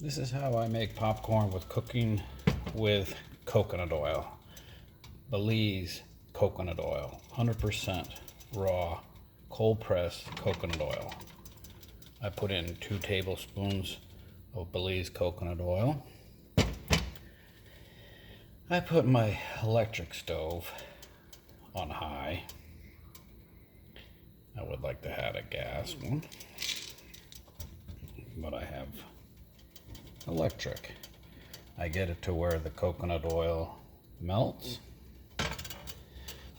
This is how I make popcorn with cooking with coconut oil. Belize coconut oil, 100% raw, cold pressed coconut oil. I put in 2 tablespoons of Belize coconut oil. I put my electric stove on high. I would like to have a gas one, but I have electric. I get it to where the coconut oil melts,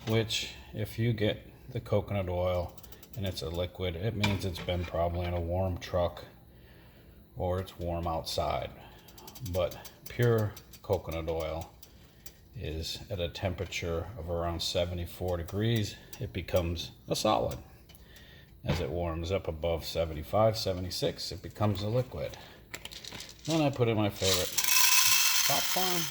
which if you get the coconut oil and it's a liquid, it means it's been probably in a warm truck or it's warm outside. But pure coconut oil is at a temperature of around 74 degrees. It becomes a solid. As it warms up above 75, 76, it becomes a liquid. Then I put in my favorite popcorn.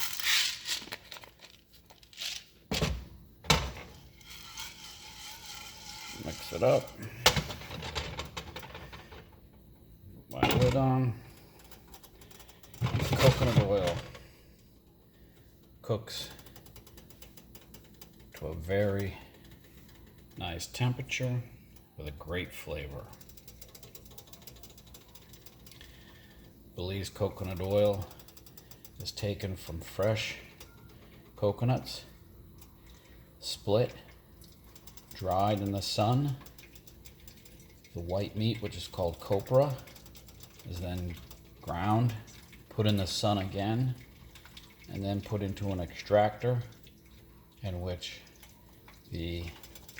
Mix it up. Put my lid on. Coconut oil cooks to a very nice temperature with a great flavor. Belize coconut oil is taken from fresh coconuts, split, dried in the sun. The white meat, which is called copra, is then ground, put in the sun again, and then put into an extractor in which the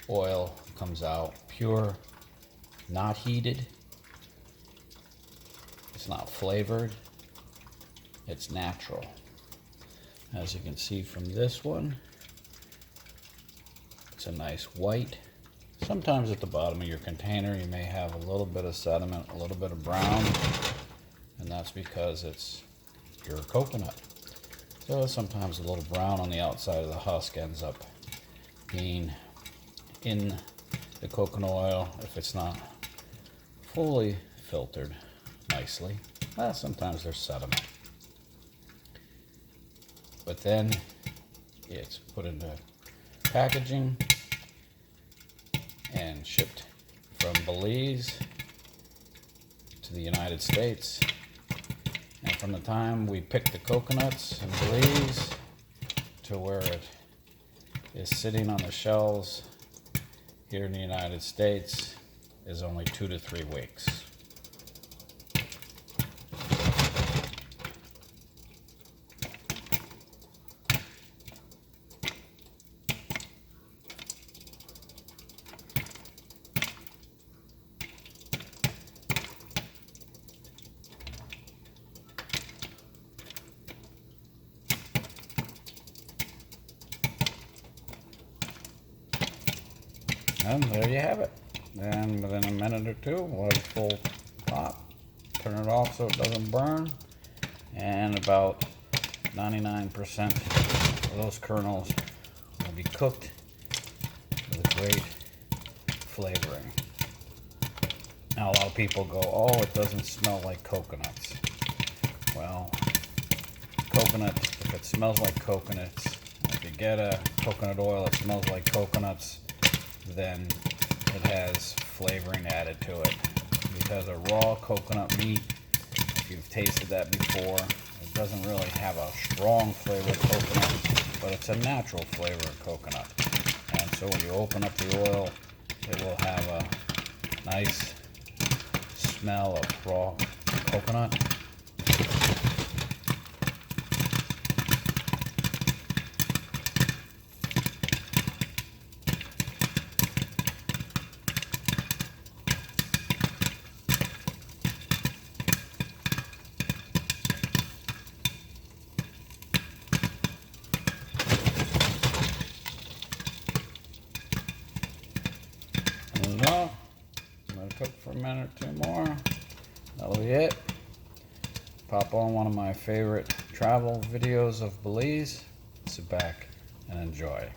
oil comes out pure, not heated. It's not flavored, it's natural. As you can see from this one, it's a nice white. Sometimes at the bottom of your container you may have a little bit of sediment, a little bit of brown, and that's because it's pure coconut. So sometimes a little brown on the outside of the husk ends up being in the coconut oil if it's not fully filtered nicely. Sometimes there's sediment. But then it's put into packaging and shipped from Belize to the United States. And from the time we pick the coconuts in Belize to where it is sitting on the shelves here in the United States is only 2 to 3 weeks. And there you have it. And within a minute or two, we'll have a full pot. Turn it off so it doesn't burn. And about 99% of those kernels will be cooked with a great flavoring. Now a lot of people go, oh, it doesn't smell like coconuts. Well, coconut, if it smells like coconuts, if you get a coconut oil that smells like coconuts, then it has flavoring added to it. Because a raw coconut meat, if you've tasted that before, it doesn't really have a strong flavor of coconut, but it's a natural flavor of coconut. And so when you open up the oil, it will have a nice smell of raw coconut. Well, I'm going to cook for a minute or 2 more. That'll be it. Pop on one of my favorite travel videos of Belize. Sit back and enjoy.